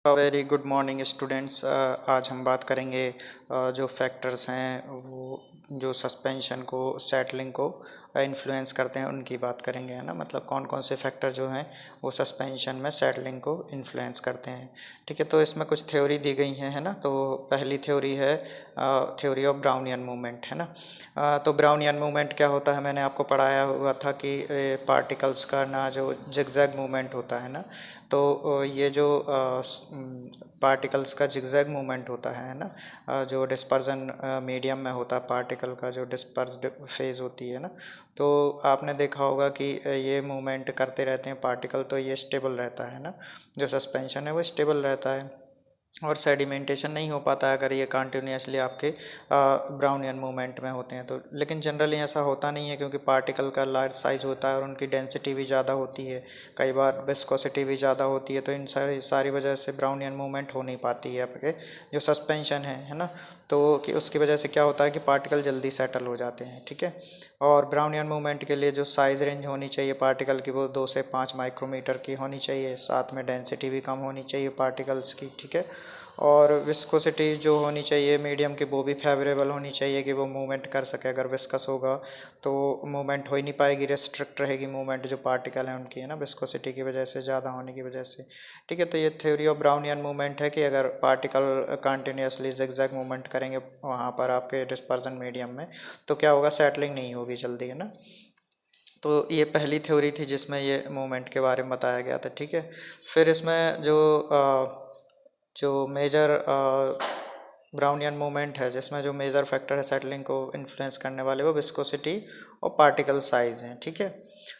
Very good morning students. आज हम बात करेंगे जो फैक्टर्स हैं वो जो सस्पेंशन को सेटलिंग को इन्फ्लुएंस करते हैं उनकी बात करेंगे, है ना। मतलब कौन कौन से फैक्टर जो हैं वो सस्पेंशन में सेटलिंग को इन्फ्लुएंस करते हैं। ठीक है, तो इसमें कुछ थ्योरी दी गई हैं, है ना। तो पहली थ्योरी है थ्योरी ऑफ ब्राउनियन मूवमेंट, है ना। तो ब्राउनियन मूवमेंट क्या होता है, मैंने आपको पढ़ाया हुआ था कि पार्टिकल्स का ना जो जिगजैग मूवमेंट होता है ना, तो ये जो पार्टिकल्स का जिगजैग मूवमेंट होता है ना, जो डिस्पर्जन मीडियम में होता है पार्टिकल का जो डिस्पर्स्ड फेज होती है ना, तो आपने देखा होगा कि ये मूवमेंट करते रहते हैं पार्टिकल, तो ये स्टेबल रहता है ना। जो सस्पेंशन है वो स्टेबल रहता है और सेडिमेंटेशन नहीं हो पाता है अगर ये कंटिन्यूसली आपके ब्राउनियन मूवमेंट में होते हैं तो। लेकिन जनरली ऐसा होता नहीं है क्योंकि पार्टिकल का लार्ज साइज होता है और उनकी डेंसिटी भी ज़्यादा होती है, कई बार विस्कोसिटी भी ज़्यादा होती है, तो इन सारी सारी वजह से ब्राउनियन मूवमेंट हो नहीं पाती है आपके जो सस्पेंशन है ना। तो कि उसकी वजह से क्या होता है कि पार्टिकल जल्दी सेटल हो जाते हैं। ठीक है, और ब्राउनियन मूवमेंट के लिए जो साइज़ रेंज होनी चाहिए पार्टिकल की वो 2 से 5 माइक्रोमीटर की होनी चाहिए, साथ में डेंसिटी भी कम होनी चाहिए पार्टिकल्स की। ठीक है, और विस्कोसिटी जो होनी चाहिए मीडियम की वो भी फेवरेबल होनी चाहिए कि वो मूवमेंट कर सके। अगर विस्कस होगा तो मूवमेंट हो ही नहीं पाएगी, रेस्ट्रिक्ट रहेगी मूवमेंट जो पार्टिकल हैं उनकी, है ना, विस्कोसिटी की वजह से, ज़्यादा होने की वजह से। ठीक है, तो ये थ्योरी ऑफ ब्राउनियन मूवमेंट है कि अगर पार्टिकल कंटिन्यूसली जिगजैग मूवमेंट करेंगे वहाँ पर आपके डिस्पर्जन मीडियम में, तो क्या होगा, सेटलिंग नहीं होगी जल्दी, है ना। तो ये पहली थ्योरी थी जिसमें ये मूवमेंट के बारे में बताया गया था। ठीक है, फिर इसमें जो मेजर ब्राउनियन मूवमेंट है जिसमें जो मेजर फैक्टर है सेटलिंग को इन्फ्लुएंस करने वाले वो विस्कोसिटी और पार्टिकल साइज हैं। ठीक है,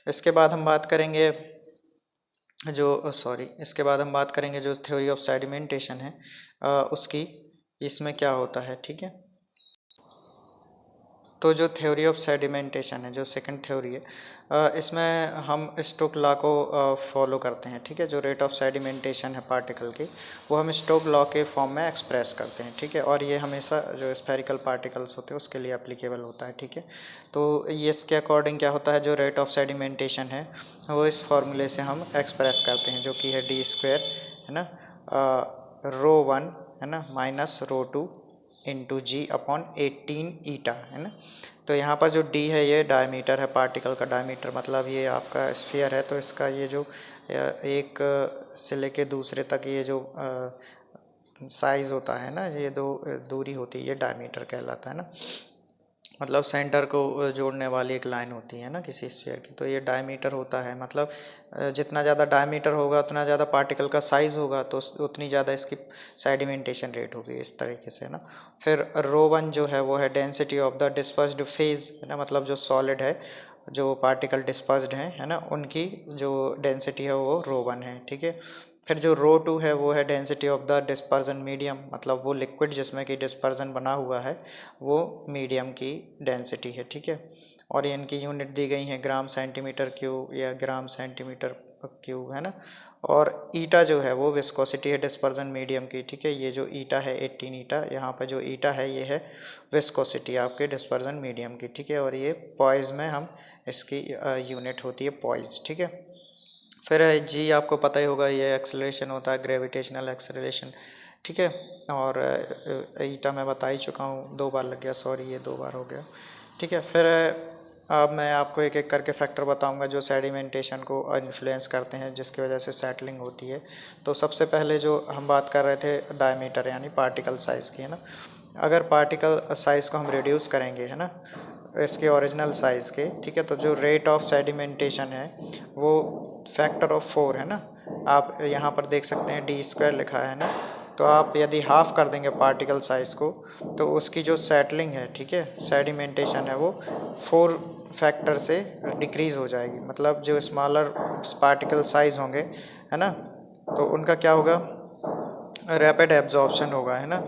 इसके बाद हम बात करेंगे इसके बाद हम बात करेंगे जो थ्योरी ऑफ सेडिमेंटेशन है उसकी, इसमें क्या होता है। ठीक है, तो जो थ्योरी ऑफ सेडिमेंटेशन है, जो सेकंड थ्योरी है, इसमें हम स्टोक लॉ को फॉलो करते हैं। ठीक है, जो रेट ऑफ सेडिमेंटेशन है पार्टिकल की वो हम स्टोक लॉ के फॉर्म में एक्सप्रेस करते हैं। ठीक है, और ये हमेशा जो स्फेरिकल पार्टिकल्स होते हैं उसके लिए एप्लीकेबल होता है। ठीक है, तो ये इसके अकॉर्डिंग क्या होता है, जो रेट ऑफ सेडिमेंटेशन है वो इस फॉर्मूले से हम एक्सप्रेस करते हैं, जो कि है d², है ना, ρ1, है ना, माइनस ρ2 इंटू जी अपॉन 18 ईटा, है ना। तो यहाँ पर जो डी है ये डायमीटर है, पार्टिकल का डायमीटर, मतलब ये आपका स्फीयर है तो इसका ये जो एक से लेके दूसरे तक ये जो साइज़ होता है ना, ये दो दूरी होती है, ये डायमीटर कहलाता है ना। मतलब सेंटर को जोड़ने वाली एक लाइन होती है ना किसी स्फीयर की, तो ये डायमीटर होता है। मतलब जितना ज़्यादा डायमीटर होगा उतना ज़्यादा पार्टिकल का साइज़ होगा तो उतनी ज़्यादा इसकी सेडिमेंटेशन रेट होगी, इस तरीके से ना। फिर ρ1 जो है वो है density of the dispersed phase, है ना, मतलब जो सॉलिड है, जो पार्टिकल डिस्पर्स्ड हैं, है ना, उनकी जो डेंसिटी है वो ρ1 है। ठीक है, फिर जो ρ2 है वो है density of the dispersion medium, मतलब वो लिक्विड जिसमें कि डिस्पर्जन बना हुआ है वो मीडियम की डेंसिटी है। ठीक है, और ये इनकी यूनिट दी गई है ग्राम सेंटीमीटर क्यूब या ग्राम सेंटीमीटर क्यूब, है ना। और ईटा जो है वो विस्कोसिटी है डिस्पर्जन मीडियम की। ठीक है, ये जो ईटा है 18 ईटा, यहाँ पर जो ईटा है ये है विस्कोसिटी आपके डिस्पर्जन मीडियम की। ठीक है, और ये पॉइज में हम इसकी यूनिट होती है पॉइज। ठीक है, फिर जी आपको पता ही होगा ये एक्सेलरेशन होता है, ग्रेविटेशनल एक्सेलरेशन। ठीक है, और ईटा मैं बता ही चुका हूँ, 2 बार लग गया, सॉरी ये 2 बार हो गया। ठीक है, फिर अब मैं आपको एक एक करके फैक्टर बताऊंगा जो सेडिमेंटेशन को इन्फ्लुएंस करते हैं जिसकी वजह से सेटलिंग होती है। तो सबसे पहले जो हम बात कर रहे थे डायमीटर यानी पार्टिकल साइज़ की, है ना। अगर पार्टिकल साइज़ को हम रिड्यूस करेंगे, है ना, इसके ओरिजिनल साइज़ के, ठीक है, तो जो रेट ऑफ सेडिमेंटेशन है वो फैक्टर ऑफ 4 है ना। आप यहाँ पर देख सकते हैं d² लिखा है ना, तो आप यदि हाफ कर देंगे पार्टिकल साइज़ को तो उसकी जो सेटलिंग है, ठीक है, सेडिमेंटेशन है वो 4 फैक्टर से डिक्रीज़ हो जाएगी। मतलब जो स्मॉलर पार्टिकल साइज़ होंगे, है ना, तो उनका क्या होगा, रैपिड एब्जॉर्प्शन होगा, है ना,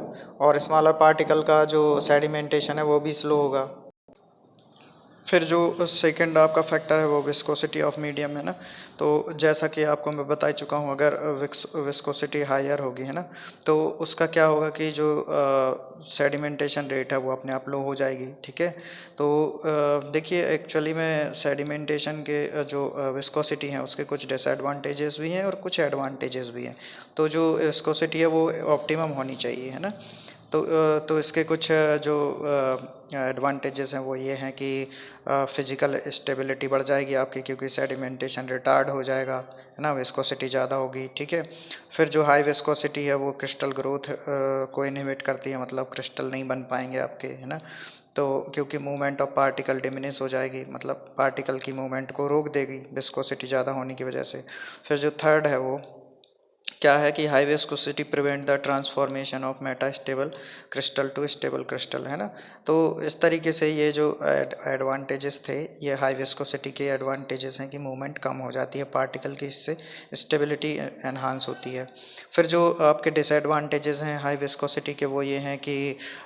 और स्मॉलर पार्टिकल का जो सेडिमेंटेशन है वो भी स्लो होगा। फिर जो सेकंड आपका फैक्टर है वो विस्कोसिटी ऑफ मीडियम है ना। तो जैसा कि आपको मैं बता चुका हूँ, अगर विस्कोसिटी हायर होगी है ना, तो उसका क्या होगा कि जो सेडिमेंटेशन रेट है वो अपने आप लो हो जाएगी। ठीक है, तो देखिए एक्चुअली में सेडिमेंटेशन के जो विस्कोसिटी हैं उसके कुछ डिसएडवांटेजेस भी हैं और कुछ एडवांटेजेस भी हैं। तो जो विस्कोसिटी है वो ऑप्टिमम होनी चाहिए है ना। तो इसके कुछ जो एडवांटेजेस हैं वो ये हैं कि फिजिकल स्टेबिलिटी बढ़ जाएगी आपकी, क्योंकि सेडिमेंटेशन रिटार्ड हो जाएगा है ना, विस्कोसिटी ज़्यादा होगी। ठीक है, फिर जो हाई विस्कोसिटी है वो क्रिस्टल ग्रोथ को इनहिबिट करती है, मतलब क्रिस्टल नहीं बन पाएंगे आपके है ना। तो क्योंकि मूवमेंट ऑफ पार्टिकल डिमिनिश हो जाएगी, मतलब पार्टिकल की मूवमेंट को रोक देगी विस्कोसिटी ज़्यादा होने की वजह से। फिर जो थर्ड है वो क्या है कि high viscosity prevent the transformation of metastable crystal to stable crystal है ना। तो इस तरीके से ये जो एडवांटेजेस थे, ये हाई विस्कोसिटी के एडवांटेजेस हैं कि मूवमेंट कम हो जाती है पार्टिकल की, इससे स्टेबिलिटी एनहांस होती है। फिर जो आपके डिसएडवांटेजेस हैं हाई विस्कोसिटी के वो ये हैं कि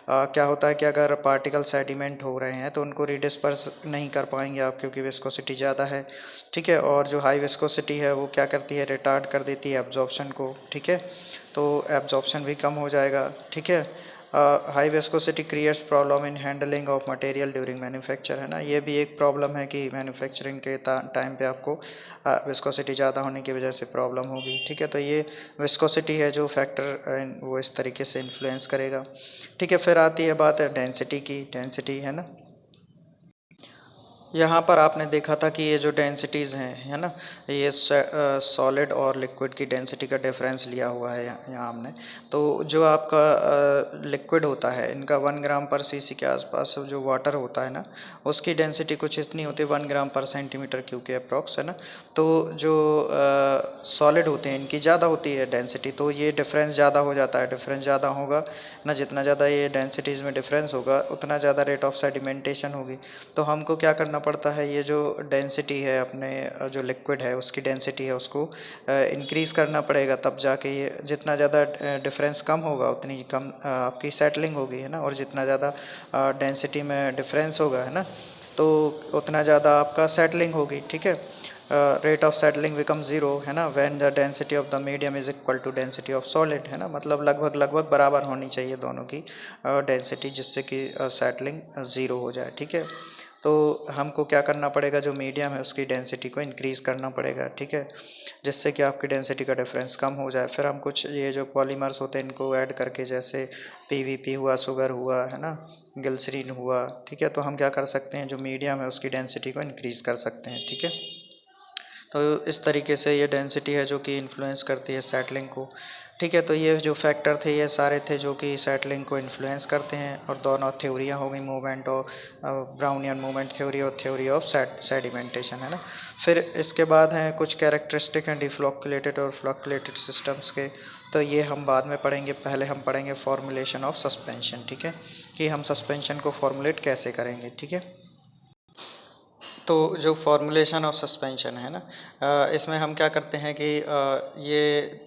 क्या होता है कि अगर पार्टिकल सेडिमेंट हो रहे हैं तो उनको रिडिस्पर्स नहीं कर पाएंगे आप, क्योंकि विस्कोसिटी ज़्यादा है। ठीक है, और जो हाई विस्कोसिटी है वो क्या करती है, रिटार्ड कर देती है एब्जॉर्प्शन को। ठीक है, तो एब्जॉर्प्शन भी कम हो जाएगा। ठीक है, high viscosity creates problem in handling of material during manufacture है ना। ये भी एक प्रॉब्लम है कि मैन्युफैक्चरिंग के टाइम पे आपको विस्कोसिटी ज़्यादा होने की वजह से प्रॉब्लम होगी। ठीक है, तो ये विस्कोसिटी है जो फैक्टर वो इस तरीके से इन्फ्लुएंस करेगा। ठीक है, फिर आती है बात डेंसिटी की, डेंसिटी है ना। यहाँ पर आपने देखा था कि ये जो डेंसिटीज़ हैं है ना, ये सॉलिड और लिक्विड की डेंसिटी का डिफरेंस लिया हुआ है यहाँ हमने। तो जो आपका लिक्विड होता है, इनका 1 ग्राम पर सीसी के आसपास जो वाटर होता है ना, उसकी डेंसिटी कुछ इतनी होती है 1 ग्राम पर सेंटीमीटर क्यूब के अप्रॉक्स है ना। तो जो सॉलिड होते हैं इनकी ज़्यादा होती है डेंसिटी, तो ये डिफरेंस ज़्यादा हो जाता है। डिफरेंस ज़्यादा होगा ना, जितना ज़्यादा ये डेंसिटीज़ में डिफरेंस होगा उतना ज़्यादा रेट ऑफ सेडिमेंटेशन होगी। तो हमको क्या करना पड़ता है, ये जो डेंसिटी है अपने जो लिक्विड है उसकी डेंसिटी है उसको इंक्रीज़ करना पड़ेगा, तब जाके ये जितना ज़्यादा डिफरेंस कम होगा उतनी कम आपकी सेटलिंग होगी है ना। और जितना ज़्यादा डेंसिटी में डिफरेंस होगा है ना, तो उतना ज़्यादा आपका सेटलिंग होगी। ठीक है, rate of settling become zero है ना, when the density of the medium is equal to density of solid है ना। मतलब लगभग लगभग बराबर होनी चाहिए दोनों की डेंसिटी, जिससे कि सेटलिंग ज़ीरो हो जाए। ठीक है, तो हमको क्या करना पड़ेगा, जो मीडियम है उसकी डेंसिटी को इंक्रीज़ करना पड़ेगा। ठीक है, जिससे कि आपकी डेंसिटी का डिफरेंस कम हो जाए। फिर हम कुछ ये जो पॉलीमर्स होते हैं इनको ऐड करके, जैसे पीवीपी हुआ, शुगर हुआ है ना, ग्लिसरीन हुआ। ठीक है, तो हम क्या कर सकते हैं, जो मीडियम है उसकी डेंसिटी को इंक्रीज़ कर सकते हैं। ठीक है, तो इस तरीके से ये डेंसिटी है जो कि इन्फ्लुएंस करती है सेटलिंग को। ठीक है, तो ये जो फैक्टर थे ये सारे थे जो कि सेटलिंग को इन्फ्लुएंस करते हैं। और दोनों थ्योरियाँ हो गई, मूवमेंट और ब्राउनियन मूवमेंट थ्योरी और थ्योरी ऑफ सेडिमेंटेशन है ना। फिर इसके बाद हैं कुछ कैरेक्टरिस्टिक हैं डिफ्लोक्युलेटेड और फ्लोक्युलेटेड सिस्टम्स के, तो ये हम बाद में पढ़ेंगे। पहले हम पढ़ेंगे फॉर्मुलेशन ऑफ सस्पेंशन। ठीक है, कि हम सस्पेंशन को फॉर्मुलेट कैसे करेंगे। ठीक है, तो जो फॉर्मुलेशन ऑफ सस्पेंशन है ना, इसमें हम क्या करते हैं कि ये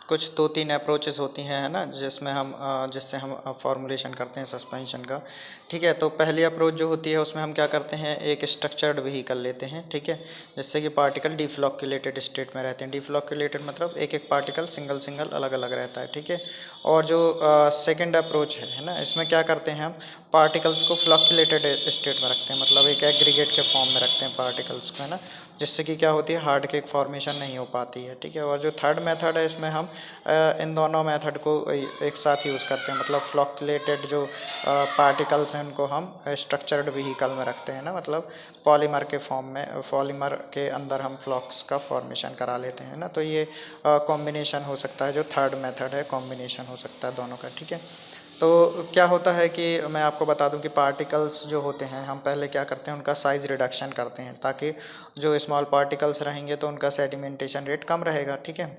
कुछ 2-3 अप्रोचेस होती हैं है ना, जिसमें हम जिससे हम फॉर्मुलेशन करते हैं सस्पेंशन का। ठीक है, तो पहली अप्रोच जो होती है उसमें हम क्या करते हैं, एक स्ट्रक्चर्ड व्हीकल लेते हैं। ठीक है, जिससे कि पार्टिकल डिफ्लॉक्यूलेटेड स्टेट में रहते हैं। डिफ्लॉक्यूलेटेड मतलब एक एक पार्टिकल सिंगल सिंगल अलग अलग रहता है। ठीक है, और जो सेकेंड अप्रोच है ना, इसमें क्या करते हैं हम पार्टिकल्स को फ्लॉक्यूलेटेड स्टेट में रखते हैं, मतलब एक एग्रीगेट के फॉर्म में रखते हैं पार्टिकल्स को है ना, जिससे कि क्या होती है, हार्ड केक फॉर्मेशन नहीं हो पाती है। ठीक है, और जो थर्ड मेथड है इसमें हम इन दोनों मेथड को एक साथ यूज़ करते हैं, मतलब फ्लॉक्यूलेटेड जो पार्टिकल्स हैं उनको हम स्ट्रक्चर्ड व्हीकल में रखते हैं ना, मतलब पॉलीमर के फॉर्म में, पॉलीमर के अंदर हम फ्लॉक्स का फॉर्मेशन करा लेते हैं ना। तो ये कॉम्बिनेशन हो सकता है, जो थर्ड मेथड है कॉम्बिनेशन हो सकता है दोनों का। ठीक है, तो क्या होता है कि मैं आपको बता दूं कि पार्टिकल्स जो होते हैं हम पहले क्या करते हैं, उनका साइज़ रिडक्शन करते हैं, ताकि जो स्मॉल पार्टिकल्स रहेंगे तो उनका सेडिमेंटेशन रेट कम रहेगा। ठीक है,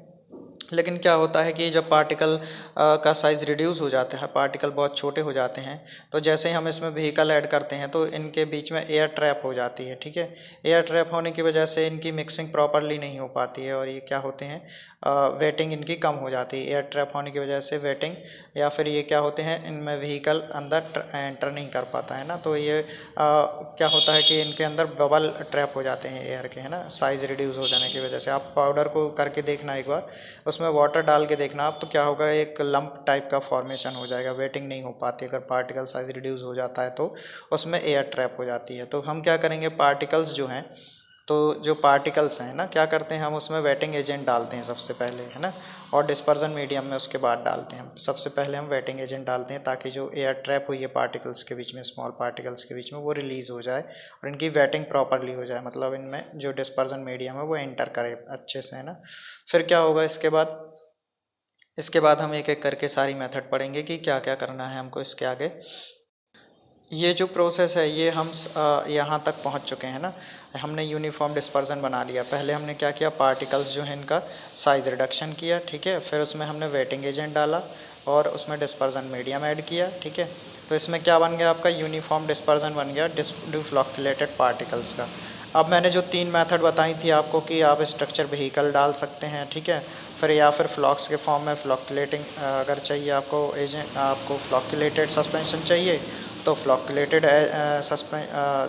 लेकिन क्या होता है कि जब पार्टिकल का साइज़ रिड्यूस हो जाता है, पार्टिकल बहुत छोटे हो जाते हैं, तो जैसे ही हम इसमें व्हीकल ऐड करते हैं तो इनके बीच में एयर ट्रैप हो जाती है, ठीक है। एयर ट्रैप होने की वजह से इनकी मिक्सिंग प्रॉपरली नहीं हो पाती है और ये क्या होते हैं, वेटिंग इनकी कम हो जाती है। एयर ट्रैप होने की वजह से वेटिंग या फिर ये क्या होते हैं, इनमें व्हीकल अंदर एंटर नहीं कर पाता है ना, तो ये क्या होता है कि इनके अंदर बबल ट्रैप हो जाते हैं एयर के, है ना, साइज़ रिड्यूस हो जाने की वजह से। आप पाउडर को करके देखना एक बार, उसमें वाटर डाल के देखना आप, तो क्या होगा, एक लंप टाइप का फॉर्मेशन हो जाएगा, वेटिंग नहीं हो पाती। अगर पार्टिकल साइज रिड्यूस हो जाता है तो उसमें एयर ट्रैप हो जाती है। तो हम क्या करेंगे, पार्टिकल्स जो हैं, तो जो पार्टिकल्स हैं ना, क्या करते हैं, हम उसमें वेटिंग एजेंट डालते हैं सबसे पहले, है ना, और डिस्पर्जन मीडियम में उसके बाद डालते हैं। सबसे पहले हम वेटिंग एजेंट डालते हैं ताकि जो एयर ट्रैप हुई है पार्टिकल्स के बीच में, स्मॉल पार्टिकल्स के बीच में, वो रिलीज़ हो जाए और इनकी वेटिंग प्रॉपरली हो जाए, मतलब इनमें जो डिस्पर्जन मीडियम है वो एंटर करे अच्छे से, है ना। फिर क्या होगा, इसके बाद हम एक एक करके सारी मेथड पढ़ेंगे कि क्या क्या करना है हमको इसके आगे। ये जो प्रोसेस है ये हम यहाँ तक पहुँच चुके हैं ना, हमने यूनिफॉर्म डिस्पर्जन बना लिया। पहले हमने क्या किया, पार्टिकल्स जो है इनका साइज़ रिडक्शन किया, ठीक है, फिर उसमें हमने वेटिंग एजेंट डाला और उसमें डिस्पर्जन मीडियम ऐड किया, ठीक है। तो इसमें क्या बन गया, आपका यूनिफॉर्म डिस्पर्जन बन गया डिफ्लॉक्यूलेटेड पार्टिकल्स का। अब मैंने जो 3 मेथड बताई थी आपको कि आप स्ट्रक्चर व्हीकल डाल सकते हैं, ठीक है, फिर या फिर फ्लॉक्स के फॉर्म में फ्लॉक्यूलेटिंग अगर चाहिए आपको एजेंट, आपको फ्लॉक्यूलेटेड सस्पेंशन चाहिए तो फ्लॉक्यूलेटेड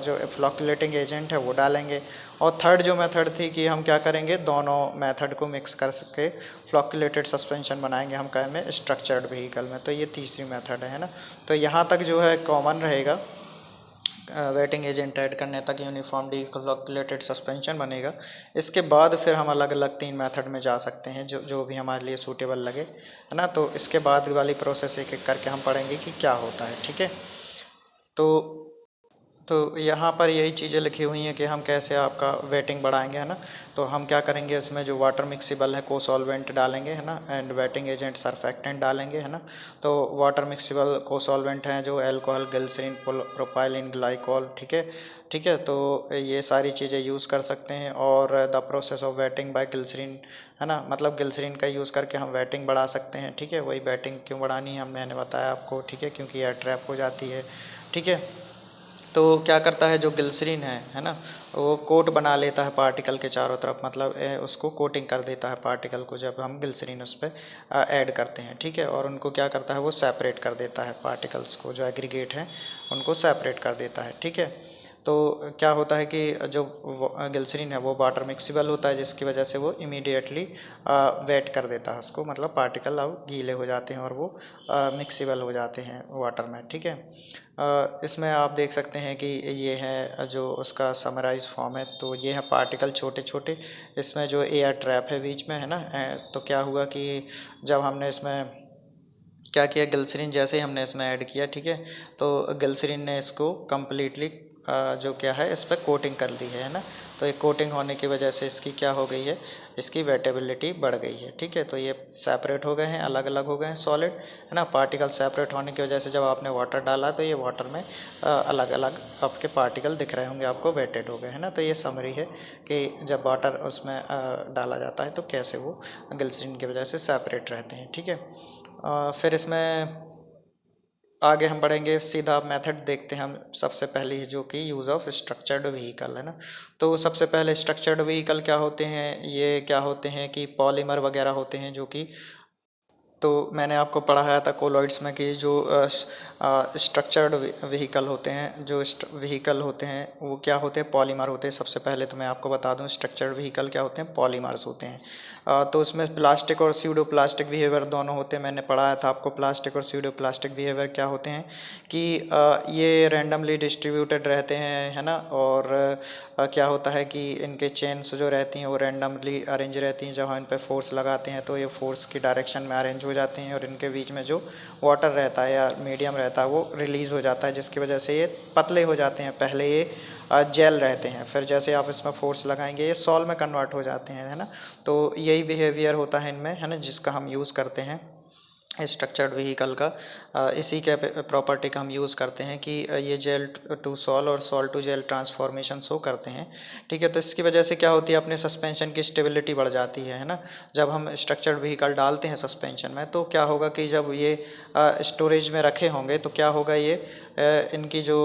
जो फ्लॉक्यूलेटिंग एजेंट है वो डालेंगे। और थर्ड जो मेथड थी कि हम क्या करेंगे, दोनों मेथड को मिक्स कर सके फ्लॉक्यूलेटेड सस्पेंशन बनाएंगे हम क्या में, स्ट्रक्चर्ड व्हीकल में। तो ये तीसरी मेथड है ना। तो यहाँ तक जो है कॉमन रहेगा, वेटिंग एजेंट ऐड करने तक यूनिफॉर्म डीफ्लॉक्यूलेटेड सस्पेंशन बनेगा। इसके बाद फिर हम अलग अलग 3 मेथड में जा सकते हैं जो जो भी हमारे लिए सूटेबल लगे, है ना। तो इसके बाद वाली प्रोसेस एक एक करके हम पढ़ेंगे कि क्या होता है, ठीक है। तो यहाँ पर यही चीज़ें लिखी हुई हैं कि हम कैसे आपका वेटिंग बढ़ाएंगे, है ना। तो हम क्या करेंगे, इसमें जो वाटर मिक्सिबल है को सॉल्वेंट डालेंगे, है ना, एंड वेटिंग एजेंट सरफेक्टेंट डालेंगे, है ना। तो वाटर मिक्सिबल को सॉल्वेंट हैं जो अल्कोहल, ग्लिसरीन, प्रोपाइलिन, ग्लाइकॉल, ठीक है, ठीक है। तो ये सारी चीज़ें यूज़ कर सकते हैं। और the process of wetting by glycerine, है ना, मतलब ग्लिसरीन का यूज़ करके हम वेटिंग बढ़ा सकते हैं, ठीक है। वही वेटिंग क्यों बढ़ानी है मैंने बताया आपको, ठीक है, क्योंकि एयर ट्रैप हो जाती है, ठीक है। तो क्या करता है जो ग्लिसरीन है ना, वो कोट बना लेता है पार्टिकल के चारों तरफ, मतलब उसको कोटिंग कर देता है पार्टिकल को जब हम ग्लिसरीन उस पर ऐड करते हैं, ठीक है। और उनको क्या करता है, वो सेपरेट कर देता है पार्टिकल्स को, जो एग्रीगेट हैं उनको सेपरेट कर देता है, ठीक है। तो क्या होता है कि जो ग्लिसरीन है वो वाटर मिक्सिबल होता है, जिसकी वजह से वो इमीडिएटली वेट कर देता है उसको, मतलब पार्टिकल अब गीले हो जाते हैं और वो मिक्सिबल हो जाते हैं वाटर में, ठीक है। इसमें आप देख सकते हैं कि ये है जो उसका समराइज फॉर्म है। तो ये है पार्टिकल छोटे छोटे, इसमें जो एयर ट्रैप है बीच में, है ना। तो क्या हुआ कि जब हमने इसमें क्या किया, ग्लिसरीन जैसे ही हमने इसमें ऐड किया, ठीक है, तो ग्लिसरीन ने इसको कम्प्लीटली जो क्या है इस पर कोटिंग कर दी है ना। तो ये कोटिंग होने की वजह से इसकी क्या हो गई है, इसकी वेटेबिलिटी बढ़ गई है, ठीक है। तो ये सेपरेट हो गए हैं, अलग अलग हो गए हैं सॉलिड, है ना। पार्टिकल सेपरेट होने की वजह से जब आपने वाटर डाला तो ये वाटर में अलग अलग आपके पार्टिकल दिख रहे होंगे आपको, वेटेड हो गए, है ना। तो ये समरी है कि जब वाटर उसमें डाला जाता है तो कैसे वो ग्लिसरीन की वजह से सेपरेट रहते हैं, ठीक है। फिर इसमें आगे हम बढ़ेंगे, सीधा मेथड देखते हैं हम। सबसे पहले ही जो कि यूज़ ऑफ स्ट्रक्चर्ड व्हीकल, है ना। तो सबसे पहले स्ट्रक्चर्ड व्हीकल क्या होते हैं, ये क्या होते हैं कि पॉलीमर वगैरह होते हैं जो कि, तो मैंने आपको पढ़ाया था कोलॉइड्स में कि जो स्ट्रक्चर्ड व्हीकल होते हैं, जो व्हीकल होते हैं वो क्या होते हैं, पॉलीमर होते हैं। सबसे पहले तो मैं आपको बता दूं स्ट्रक्चर्ड व्हीकल क्या होते हैं, पॉलीमर्स होते हैं। तो उसमें प्लास्टिक और स्यूडो प्लास्टिक बिहेवियर दोनों होते हैं। मैंने पढ़ाया था आपको प्लास्टिक और स्यूडो प्लास्टिक बिहेवियर क्या होते हैं कि ये रैंडमली डिस्ट्रीब्यूटेड रहते हैं, है ना। और क्या होता है कि इनके चेन्स जो रहती हैं वो रैंडमली अरेंज रहती हैं। जब हम इन पर फोर्स लगाते हैं तो ये फोर्स की डायरेक्शन में अरेंज हो जाते हैं और इनके बीच में जो वाटर रहता है या मीडियम रहता है वो रिलीज़ हो जाता है, जिसकी वजह से ये पतले हो जाते हैं। पहले ये जेल रहते हैं, फिर जैसे आप इसमें फोर्स लगाएंगे ये सॉल में कन्वर्ट हो जाते हैं, है ना। तो यही बिहेवियर होता है इनमें, है ना, जिसका हम यूज़ करते हैं स्ट्रक्चर्ड व्हीकल का इसी के प्रॉपर्टी का हम यूज़ करते हैं कि ये जेल टू सॉल और sol to gel transformation show करते हैं। ठीक है, तो इसकी वजह से क्या होती है, अपने सस्पेंशन की स्टेबिलिटी बढ़ जाती है ना। जब हम स्ट्रक्चर्ड व्हीकल डालते हैं सस्पेंशन में तो क्या होगा कि जब ये स्टोरेज में रखे होंगे तो क्या होगा, ये इनकी जो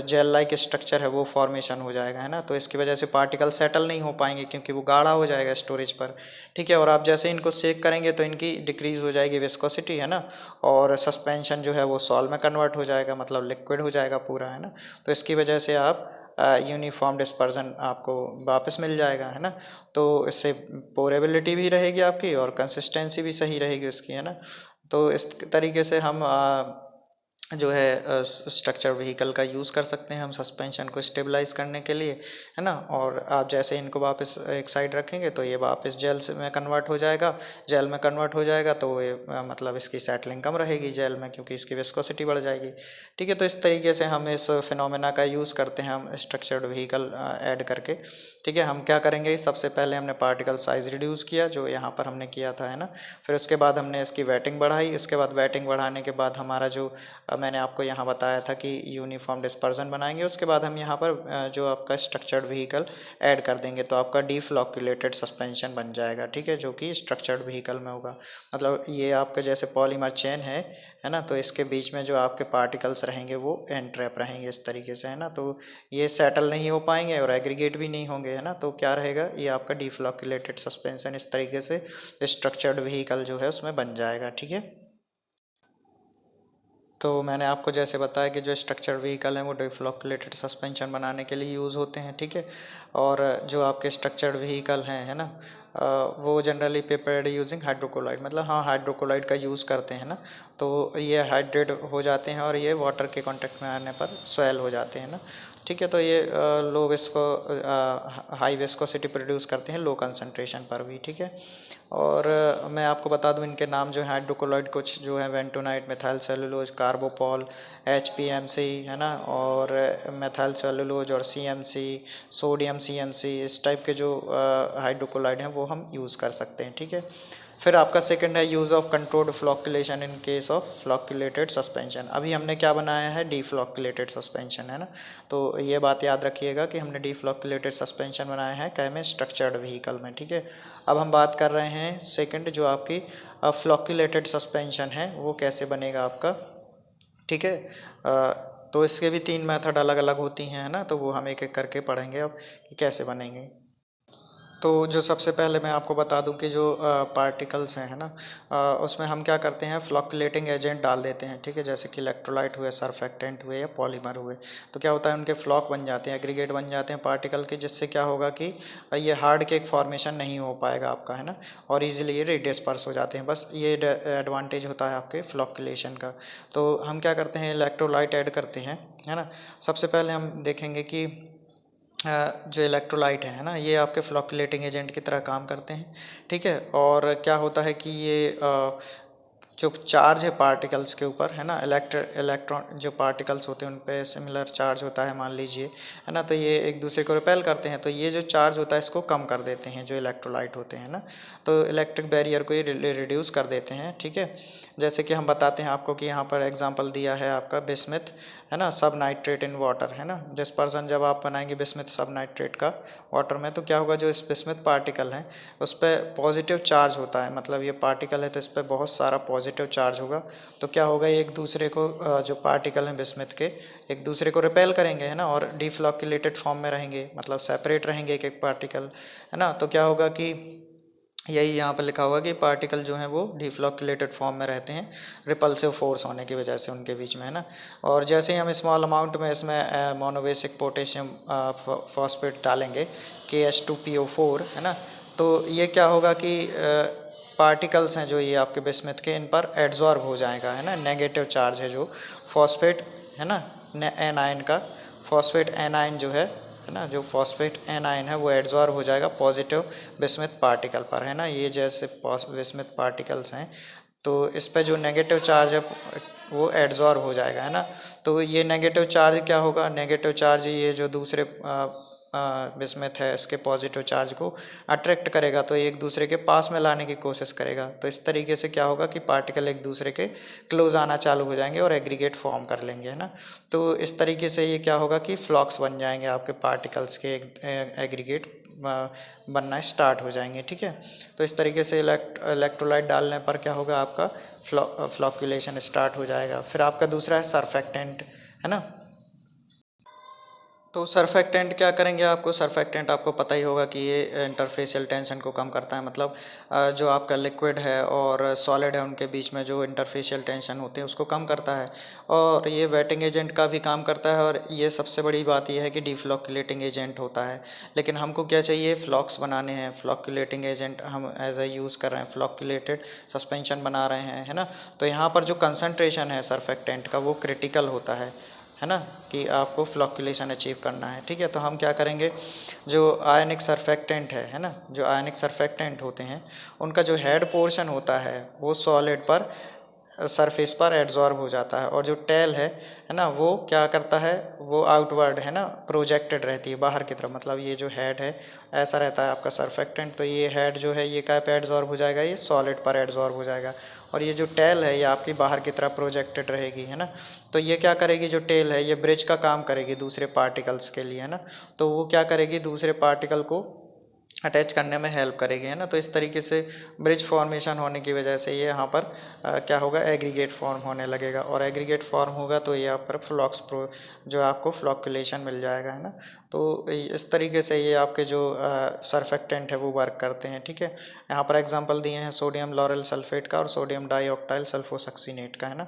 जेल लाइक स्ट्रक्चर है वो फॉर्मेशन हो जाएगा, है ना। तो इसकी वजह से पार्टिकल सेटल नहीं हो पाएंगे क्योंकि वो गाढ़ा हो जाएगा स्टोरेज पर। ठीक है, और आप जैसे इनको सेक करेंगे तो इनकी डिक्रीज़ हो जाएगी विस्कोसिटी, है ना। और सस्पेंशन जो है वो सॉल में कन्वर्ट हो जाएगा, मतलब लिक्विड हो जाएगा पूरा, है ना। तो इसकी वजह से आप यूनिफॉर्म डिस्पर्जन आपको वापस मिल जाएगा, है ना। तो इससे पोरेबिलिटी भी रहेगी आपकी और कंसिस्टेंसी भी सही रहेगी उसकी, है ना। तो इस तरीके से हम जो है स्ट्रक्चर व्हीकल का यूज़ कर सकते हैं हम सस्पेंशन को स्टेबलाइज करने के लिए, है ना। और आप जैसे इनको वापस एक साइड रखेंगे तो ये वापस जेल में कन्वर्ट हो जाएगा, जेल में कन्वर्ट हो जाएगा तो ये मतलब इसकी सेटलिंग कम रहेगी जेल में क्योंकि इसकी विस्कोसिटी बढ़ जाएगी। ठीक है, तो इस तरीके से हम इस फिनोमेना का यूज़ करते हैं हम स्ट्रक्चर्ड व्हीकल ऐड करके। ठीक है, हम क्या करेंगे, सबसे पहले हमने पार्टिकल साइज़ रिड्यूस किया जो यहाँ पर हमने किया था, है ना। फिर उसके बाद हमने इसकी वेटिंग बढ़ाई, उसके बाद वेटिंग बढ़ाने के बाद हमारा जो मैंने आपको यहाँ बताया था कि यूनिफॉर्म डिस्पर्जन बनाएंगे, उसके बाद हम यहाँ पर जो आपका स्ट्रक्चर्ड व्हीकल ऐड कर देंगे तो आपका डीफ्लॉक्यूलेटेड सस्पेंशन बन जाएगा। ठीक है, जो कि स्ट्रक्चर्ड व्हीकल में होगा। मतलब ये आपका जैसे पॉलीमर चेन है ना। तो इसके बीच में जो आपके पार्टिकल्स रहेंगे वो एनट्रैप रहेंगे इस तरीके से, है ना। तो ये सेटल नहीं हो पाएंगे और एग्रीगेट भी नहीं होंगे, है ना। तो क्या रहेगा, ये आपका डीफ्लॉक्यूलेटेड सस्पेंशन इस तरीके से स्ट्रक्चर्ड व्हीकल जो है उसमें बन जाएगा। ठीक है, तो मैंने आपको जैसे बताया कि जो स्ट्रक्चर व्हीकल हैं वो डिफ्लॉक्यूलेटेड सस्पेंशन बनाने के लिए यूज़ होते हैं। ठीक है, और जो आपके स्ट्रक्चर्ड व्हीकल हैं, है ना, वो जनरली प्रिपेयर्ड यूजिंग हाइड्रोक्लोराइड, मतलब हाँ हाइड्रोक्लोराइड का यूज़ करते हैं ना। तो ये हाइड्रेट हो जाते हैं और ये वाटर के कांटेक्ट में आने पर स्वेल हो जाते हैं ना। ठीक है, तो ये लो विस्को हाई विस्कोसिटी प्रोड्यूस करते हैं लो कंसंट्रेशन पर भी। ठीक है, और मैं आपको बता दूं इनके नाम जो हैं हाइड्रोक्लोराइड कुछ जो है वेंटोनाइट, मेथाइल सेलुलोज, कार्बोपॉल, HPMC, है ना, और मेथाइल सेलुलोज और CMC, सोडियम CMC, इस टाइप के जो हाइड्रोक्लोराइड हैं वो हम यूज़ कर सकते हैं। ठीक है, फिर आपका सेकंड है use of controlled flocculation in case of flocculated suspension. अभी हमने क्या बनाया है, डीफ्लॉक्यूलेटेड सस्पेंशन, है ना। तो ये बात याद रखिएगा कि हमने डीफ्लॉक्यूलेटेड सस्पेंशन बनाया है क्या में, स्ट्रक्चर्ड व्हीकल में। ठीक है, अब हम बात कर रहे हैं सेकंड जो आपकी फ्लॉक्यूलेटेड सस्पेंशन है वो कैसे बनेगा आपका। ठीक है, तो इसके भी तीन मेथड अलग अलग होती हैं, है ना। तो वो हम एक एक करके पढ़ेंगे अब कि कैसे बनेंगे। तो जो सबसे पहले मैं आपको बता दूं कि जो पार्टिकल्स हैं, है ना, उसमें हम क्या करते हैं, फ्लॉक्यूलेटिंग एजेंट डाल देते हैं। ठीक है, जैसे कि इलेक्ट्रोलाइट हुए, सरफेक्टेंट हुए या पॉलीमर हुए। तो क्या होता है, उनके फ्लॉक बन जाते हैं, एग्रीगेट बन जाते हैं पार्टिकल के, जिससे क्या होगा कि ये हार्ड केक फॉर्मेशन नहीं हो पाएगा आपका, है ना। और इजीली ये डिस्पर्स हो जाते हैं। बस ये एडवांटेज होता है आपके फ्लॉक्यूलेशन का। तो हम क्या करते हैं, इलेक्ट्रोलाइट ऐड करते हैं, है ना। सबसे पहले हम देखेंगे कि जो इलेक्ट्रोलाइट है ना, ये आपके फ्लॉक्यूलेटिंग एजेंट की तरह काम करते हैं। ठीक है, और क्या होता है कि ये जो चार्ज है पार्टिकल्स के ऊपर, है ना, इलेक्ट्रॉन जो पार्टिकल्स होते हैं उन पे सिमिलर चार्ज होता है मान लीजिए, है ना। तो ये एक दूसरे को रिपेल करते हैं, तो ये जो चार्ज होता है इसको कम कर देते हैं जो इलेक्ट्रोलाइट होते हैं ना। तो इलेक्ट्रिक बैरियर को ये रिड्यूस कर देते हैं। ठीक है, जैसे कि हम बताते हैं आपको कि यहाँ पर एग्जांपल दिया है आपका बिस्मिथ, है ना, सब नाइट्रेट इन वाटर, है ना। डिस्पर्सन जब आप बनाएंगे बिस्मिथ सब नाइट्रेट का वाटर में तो क्या होगा, जो इस बिस्मिथ पार्टिकल है उस पर पॉजिटिव चार्ज होता है, मतलब ये पार्टिकल है तो इस पर बहुत सारा पॉजिटिव चार्ज होगा। तो क्या होगा, ये एक दूसरे को जो पार्टिकल हैं बिस्मिथ के एक दूसरे को रिपेल करेंगे, है ना, और डिफ्लॉक्यूलेटेड फॉर्म में रहेंगे, मतलब सेपरेट रहेंगे एक एक पार्टिकल, है ना। तो क्या होगा कि यही यहाँ पर लिखा हुआ कि पार्टिकल जो हैं वो डिफ्लॉक्यूलेटेड फॉर्म में रहते हैं रिपल्सिव फोर्स होने की वजह से उनके बीच में, है ना। और जैसे ही हम स्मॉल अमाउंट में इसमें मोनोबेसिक पोटेशियम फॉस्फेट डालेंगे KH2PO4, है ना। तो ये क्या होगा कि पार्टिकल्स हैं जो ये आपके बिस्मिथ के, इन पर एड्जॉर्ब हो जाएगा, है ना। नेगेटिव चार्ज है जो फॉस्फेट, है ना, एनायन का फॉस्फेट एनायन जो है ना, जो फॉस्फेट एनायन है वो एड्जॉर्ब हो जाएगा पॉजिटिव बिस्मिथ पार्टिकल पर, है ना। ये जैसे बिस्मिथ पार्टिकल्स हैं तो इस पे जो नेगेटिव चार्ज है वो एड्जॉर्ब हो जाएगा, है ना। तो ये नेगेटिव चार्ज क्या होगा, नेगेटिव चार्ज ये जो दूसरे बिस्मथ है इसके पॉजिटिव चार्ज को अट्रैक्ट करेगा, तो एक दूसरे के पास में लाने की कोशिश करेगा। तो इस तरीके से क्या होगा कि पार्टिकल एक दूसरे के क्लोज आना चालू हो जाएंगे और एग्रीगेट फॉर्म कर लेंगे, है ना। तो इस तरीके से ये क्या होगा कि फ्लॉक्स बन जाएंगे, आपके पार्टिकल्स के एग्रीगेट बनना स्टार्ट हो जाएंगे, ठीक है। तो इस तरीके से इलेक्ट्रोलाइट डालने पर क्या होगा, आपका फ्लॉक्यूलेशन स्टार्ट हो जाएगा। फिर आपका दूसरा है सरफेक्टेंट, है ना। तो सरफेक्टेंट क्या करेंगे, आपको सरफेक्टेंट आपको पता ही होगा कि ये इंटरफेशियल टेंशन को कम करता है। मतलब जो आपका लिक्विड है और सॉलिड है उनके बीच में जो इंटरफेशियल टेंशन होते हैं उसको कम करता है, और ये वेटिंग एजेंट का भी काम करता है। और ये सबसे बड़ी बात ये है कि डिफ्लॉक्यूलेटिंग एजेंट होता है। लेकिन हमको क्या चाहिए, फ्लॉक्स बनाने हैं। फ्लॉक्यूलेटिंग एजेंट हम एज ए यूज़ कर रहे हैं, फ्लॉक्यूलेटेड सस्पेंशन बना रहे हैं, है ना। तो यहाँ पर जो कंसनट्रेशन है सरफेक्टेंट का वो क्रिटिकल होता है ना, कि आपको फ्लॉक्यूलेशन अचीव करना है, ठीक है। तो हम क्या करेंगे, जो आयनिक सरफेक्टेंट है ना, जो आयनिक सरफेक्टेंट होते हैं उनका जो हेड पोर्शन होता है वो सॉलिड पर सरफेस पर एड्जॉर्ब हो जाता है, और जो टेल है ना, वो क्या करता है, वो आउटवर्ड है ना, प्रोजेक्टेड रहती है बाहर की तरफ। मतलब ये जो हेड है ऐसा रहता है आपका सरफेक्टेंट, तो ये हेड जो है ये क्या पे एड्जॉर्ब हो जाएगा, ये सॉलिड पर एड्जॉर्ब हो जाएगा। और ये जो टेल है ये आपकी बाहर की तरफ प्रोजेक्टेड रहेगी, है ना। तो ये क्या करेगी, जो टेल है ये ब्रिज का काम करेगी दूसरे पार्टिकल्स के लिए, है ना। तो वो क्या करेगी, दूसरे पार्टिकल को अटैच करने में हेल्प करेगी, है ना। तो इस तरीके से ब्रिज फॉर्मेशन होने की वजह से ये यहाँ पर क्या होगा, एग्रीगेट फॉर्म होने लगेगा, और एग्रीगेट फॉर्म होगा तो यहाँ पर फ्लॉक्स प्रो जो आपको फ्लॉक्यूलेशन मिल जाएगा, है ना। तो इस तरीके से ये आपके जो सरफेक्टेंट है वो वर्क करते हैं, ठीक है। यहाँ पर एग्जांपल दिए हैं सोडियम लॉरेल सल्फेट का और सोडियम डाइऑक्टाइल सल्फोसक्सीनेट का, है ना।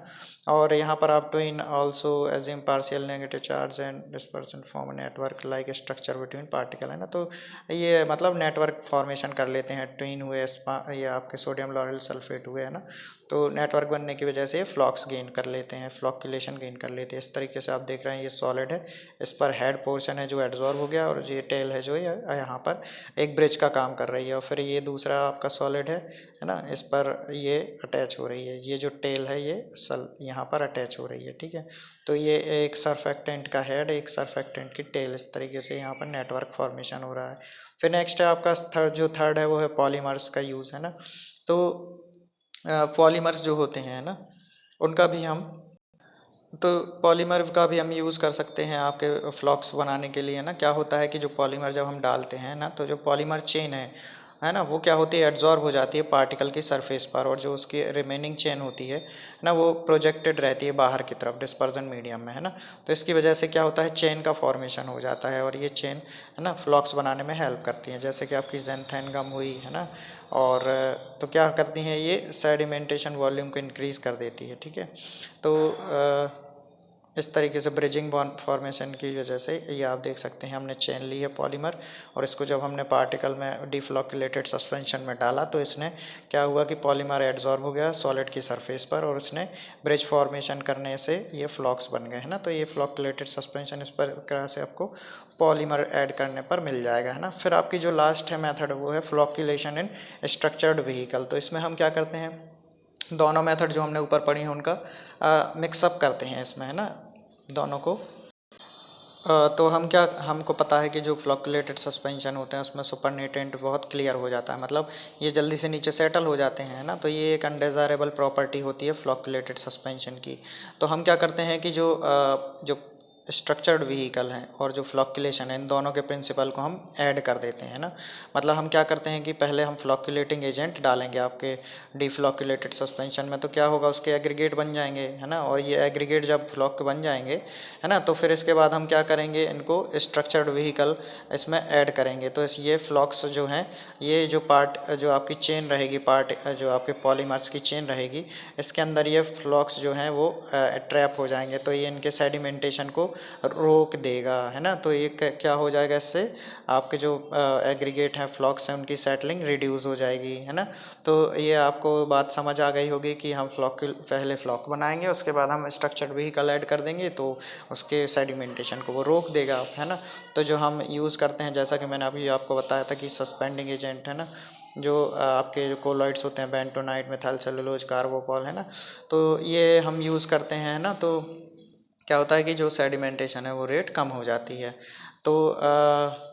और यहाँ पर आप twin also assume partial negative charge and dispersion form network like structure between particle, है ना। तो ये मतलब नेटवर्क फॉर्मेशन कर लेते हैं, ट्विन हुए ये आपके सोडियम लॉरेल सल्फेट हुए, है ना। तो नेटवर्क बनने की वजह से फ्लॉक्स गेन कर लेते हैं, फ्लॉक्यूलेशन गेन कर लेते हैं। इस तरीके से आप देख रहे हैं ये सॉलिड है, इस पर हेड पोर्शन है जो एड्जॉर्ब हो गया, और ये टेल है जो यहाँ पर एक ब्रिज का काम कर रही है। और फिर ये दूसरा आपका सॉलिड है ना, इस पर ये अटैच हो रही है, ये जो टेल है ये यहाँ पर अटैच हो रही है, ठीक है। तो ये एक सरफेक्टेंट का हेड, एक सरफेक्टेंट की टेल, इस तरीके से यहाँ पर नेटवर्क फॉर्मेशन हो रहा है। फिर नेक्स्ट है आपका थर्ड है वो है पॉलीमर्स का यूज़, है ना। तो पॉलीमर्स जो होते हैं ना उनका भी हम तो पॉलीमर का भी हम यूज़ कर सकते हैं आपके फ्लॉक्स बनाने के लिए ना। क्या होता है कि जो पॉलीमर जब हम डालते हैं ना, तो जो पॉलीमर चेन है ना, वो क्या होती है, एड्जॉर्ब हो जाती है पार्टिकल की सरफेस पर, और जो उसकी रिमेनिंग चेन होती है ना, वो प्रोजेक्टेड रहती है बाहर की तरफ डिस्पर्जन मीडियम में, है ना। तो इसकी वजह से क्या होता है, चेन का फॉर्मेशन हो जाता है, और ये चेन है ना फ्लॉक्स बनाने में हेल्प करती हैं, जैसे कि आपकी ज़ैंथेन गम हुई, है ना। और तो क्या करती हैं, ये सेडिमेंटेशन वॉल्यूम को इंक्रीज़ कर देती है, ठीक है। तो इस तरीके से ब्रिजिंग बॉन्ड फॉर्मेशन की वजह से ये आप देख सकते हैं, हमने चेन ली है पॉलीमर, और इसको जब हमने पार्टिकल में डिफ्लॉक्यूलेटेड सस्पेंशन में डाला तो इसने क्या हुआ कि पॉलीमर एड्जॉर्ब हो गया सॉलिड की सरफेस पर, और उसने ब्रिज फॉर्मेशन करने से ये फ्लॉक्स बन गए, है ना। तो ये फ्लॉक्यूलेटेड सस्पेंशन इस प्रकार से आपको पॉलीमर ऐड करने पर मिल जाएगा, है ना। फिर आपकी जो लास्ट है मेथड वो है फ्लॉक्यूलेशन इन स्ट्रक्चर्ड व्हीकल। तो इसमें हम क्या करते हैं, दोनों मेथड जो हमने ऊपर पढ़ी हैं उनका मिक्सअप करते हैं इसमें, है ना, दोनों को। तो हम क्या, हमको पता है कि जो फ्लॉक्यूलेटेड सस्पेंशन होते हैं उसमें सुपरनेटेंट बहुत क्लियर हो जाता है, मतलब ये जल्दी से नीचे सेटल हो जाते हैं, है ना। तो ये एक अनडिज़ायरेबल प्रॉपर्टी होती है फ्लॉक्यूलेटेड सस्पेंशन की। तो हम क्या करते हैं कि जो स्ट्रक्चर्ड व्हीकल हैं और जो फ्लॉक्यूलेशन है, इन दोनों के प्रिंसिपल को हम ऐड कर देते हैं ना। मतलब हम क्या करते हैं कि पहले हम फ्लॉक्यूलेटिंग एजेंट डालेंगे आपके डिफ्लॉक्यूलेटेड सस्पेंशन में, तो क्या होगा, उसके एग्रीगेट बन जाएंगे, है ना। और ये एग्रीगेट जब फ्लॉक बन जाएंगे, है ना, तो फिर इसके बाद हम क्या करेंगे, इनको स्ट्रक्चर्ड व्हीकल इसमें ऐड करेंगे। तो ये फ्लॉक्स जो हैं, ये जो पार्ट जो आपकी चेन रहेगी, पार्ट जो आपके पॉलीमर्स की चेन रहेगी, इसके अंदर ये फ्लॉक्स जो हैं वो ट्रैप हो जाएंगे, तो ये इनके सेडिमेंटेशन को रोक देगा, है ना। तो ये क्या हो जाएगा, इससे आपके जो एग्रीगेट हैं फ्लॉक्स हैं उनकी सेटलिंग रिड्यूस हो जाएगी, है ना। तो ये आपको बात समझ आ गई होगी कि हम पहले फ्लॉक बनाएंगे, उसके बाद हम स्ट्रक्चर्ड व्हीकल ऐड कर देंगे, तो उसके सेडिमेंटेशन को वो रोक देगा, है ना। तो जो हम यूज़ करते हैं, जैसा कि मैंने अभी आपको बताया था कि सस्पेंडिंग एजेंट, है ना, जो आपके जो कोलॉइड्स होते हैं, बेंटोनाइट, मेथाइल सेलुलोज, कार्बोपॉल, है ना, तो ये हम यूज़ करते हैं ना। तो क्या होता है कि जो सेडिमेंटेशन है वो रेट कम हो जाती है। तो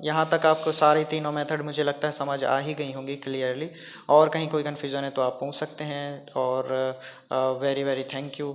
यहाँ तक आपको सारी तीनों मेथड मुझे लगता है समझ आ ही गई होंगी क्लियरली। और कहीं कोई कन्फ्यूज़न है तो आप पूछ सकते हैं। और वेरी वेरी थैंक यू।